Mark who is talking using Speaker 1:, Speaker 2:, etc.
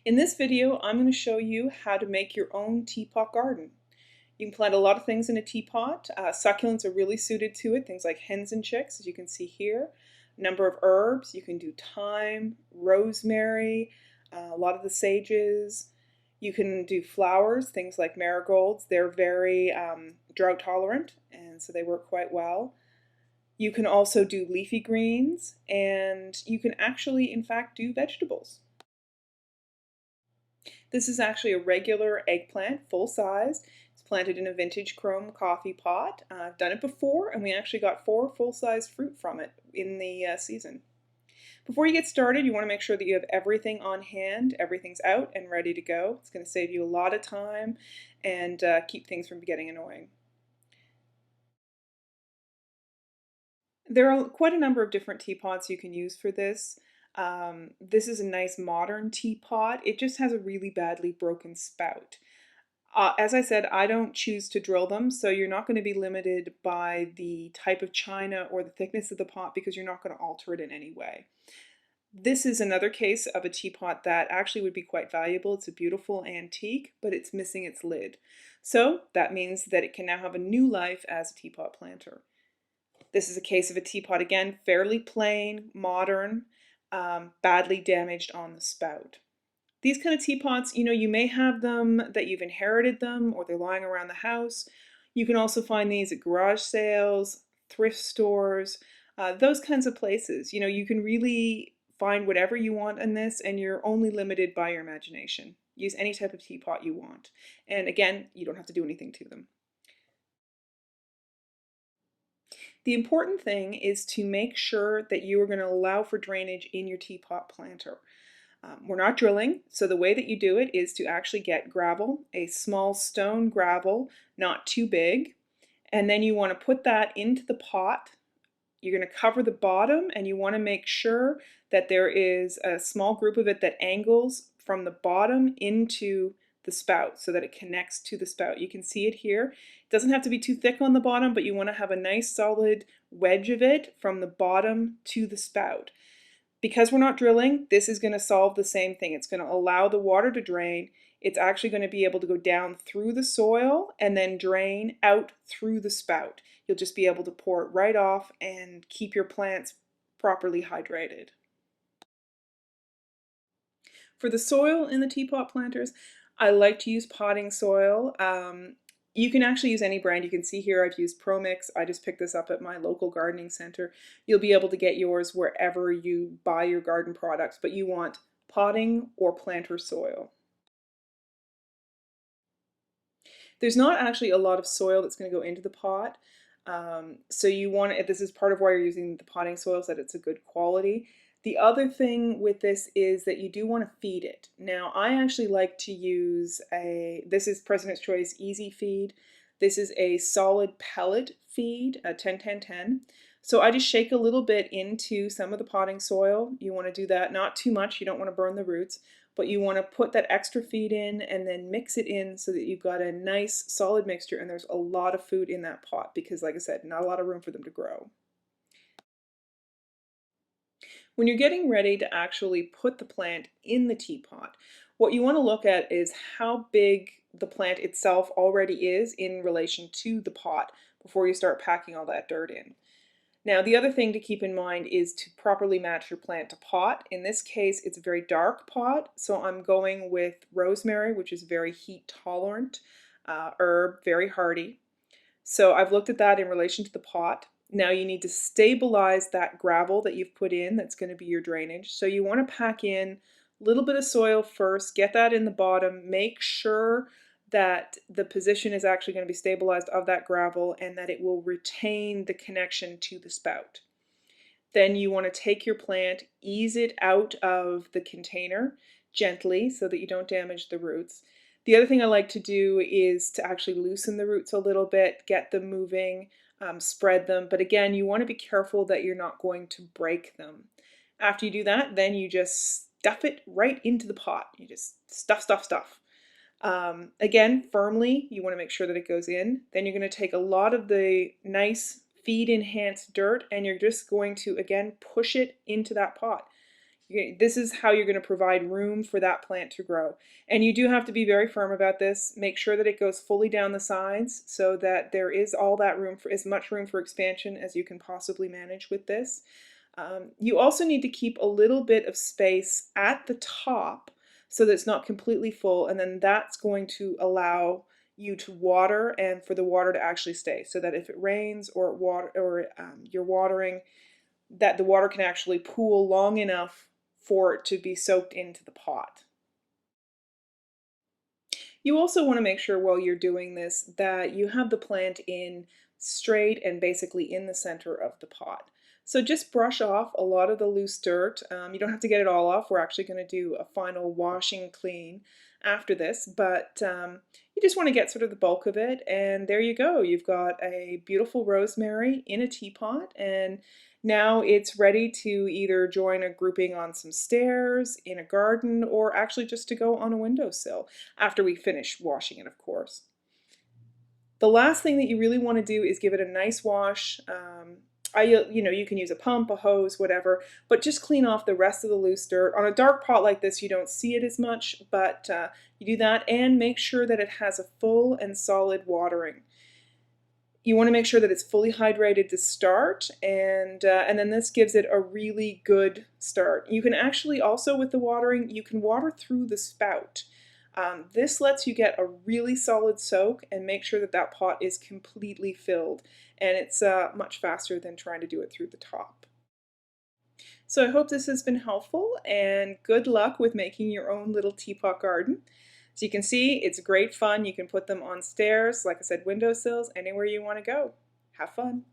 Speaker 1: In this video, I'm going to show you how to make your own teapot garden. You can plant a lot of things in a teapot. Succulents are really suited to it, things like hens and chicks, as you can see here. A number of herbs, you can do thyme, rosemary, a lot of the sages. You can do flowers, things like marigolds. They're very drought tolerant, and so they work quite well. You can also do leafy greens, and you can actually, in fact, do vegetables. This is actually a regular eggplant, full size. It's planted in a vintage chrome coffee pot. I've done it before, and we actually got 4 full-size fruit from it in the season. Before you get started, you want to make sure that you have everything on hand, everything's out and ready to go. It's going to save you a lot of time and keep things from getting annoying. There are quite a number of different teapots you can use for this. This is a nice modern teapot. It just has a really badly broken spout. As I said, I don't choose to drill them, so you're not going to be limited by the type of china or the thickness of the pot because you're not going to alter it in any way. This is another case of a teapot that actually would be quite valuable. It's a beautiful antique, but it's missing its lid. So that means that it can now have a new life as a teapot planter. This is a case of a teapot, again, fairly plain, modern, badly damaged on the spout. These kind of teapots, you may have them that you've inherited them or they're lying around the house. You can also find these at garage sales, thrift stores, those kinds of places. You can really find whatever you want in this, and you're only limited by your imagination. Use any type of teapot you want. And again, you don't have to do anything to them. The important thing is to make sure that you are going to allow for drainage in your teapot planter. We're not drilling, so the way that you do it is to actually get gravel, a small stone gravel, not too big, and then you want to put that into the pot. You're going to cover the bottom, and you want to make sure that there is a small group of it that angles from the bottom into the spout so that it connects to the spout. You can see it here. It doesn't have to be too thick on the bottom, but you want to have a nice solid wedge of it from the bottom to the spout. Because we're not drilling, this is going to solve the same thing. It's going to allow the water to drain. It's actually going to be able to go down through the soil and then drain out through the spout. You'll just be able to pour it right off and keep your plants properly hydrated. For the soil in the teapot planters, I like to use potting soil. You can actually use any brand. You can see here I've used ProMix. I just picked this up at my local gardening center. You'll be able to get yours wherever you buy your garden products, but you want potting or planter soil. There's not actually a lot of soil that's going to go into the pot. So you want to, this is part of why you're using the potting soil, so that it's a good quality. The other thing with this is that you do want to feed it. Now, I actually like to use this is President's Choice Easy Feed. This is a solid pellet feed, a 10-10-10. So I just shake a little bit into some of the potting soil. You want to do that, not too much, you don't want to burn the roots, but you want to put that extra feed in and then mix it in so that you've got a nice solid mixture, and there's a lot of food in that pot because, like I said, not a lot of room for them to grow. When you're getting ready to actually put the plant in the teapot, what you want to look at is how big the plant itself already is in relation to the pot before you start packing all that dirt in. Now, the other thing to keep in mind is to properly match your plant to pot. In this case, it's a very dark pot, so I'm going with rosemary, which is very heat tolerant herb, very hardy. So I've looked at that in relation to the pot. Now you need to stabilize that gravel that you've put in that's going to be your drainage. So you want to pack in a little bit of soil first, get that in the bottom, make sure that the position is actually going to be stabilized of that gravel and that it will retain the connection to the spout. Then you want to take your plant, ease it out of the container gently so that you don't damage the roots. The other thing I like to do is to actually loosen the roots a little bit, get them moving, spread them. But again, you want to be careful that you're not going to break them. After you do that, then you just stuff it right into the pot. You just stuff, stuff, stuff. Again, firmly, you want to make sure that it goes in. Then you're going to take a lot of the nice feed enhanced dirt and you're just going to, again, push it into that pot. This is how you're going to provide room for that plant to grow. And you do have to be very firm about this. Make sure that it goes fully down the sides so that there is all that room for as much room for expansion as you can possibly manage with this. You also need to keep a little bit of space at the top so that it's not completely full, and then that's going to allow you to water and for the water to actually stay, so that if it rains or you're watering, that the water can actually pool long enough for it to be soaked into the pot. You also want to make sure while you're doing this that you have the plant in straight and basically in the center of the pot. So just brush off a lot of the loose dirt. You don't have to get it all off. We're actually going to do a final washing clean after this, but you just want to get sort of the bulk of it, and there you go. You've got a beautiful rosemary in a teapot, and now it's ready to either join a grouping on some stairs, in a garden, or actually just to go on a windowsill after we finish washing it, of course. The last thing that you really want to do is give it a nice wash. You can use a pump, a hose, whatever, but just clean off the rest of the loose dirt. On a dark pot like this, you don't see it as much, but you do that and make sure that it has a full and solid watering. You want to make sure that it's fully hydrated to start, and then this gives it a really good start. You can actually also, with the watering, you can water through the spout. This lets you get a really solid soak and make sure that that pot is completely filled, and it's much faster than trying to do it through the top. So I hope this has been helpful, and good luck with making your own little teapot garden. So you can see it's great fun. You can put them on stairs, like I said, windowsills, anywhere you want to go. Have fun.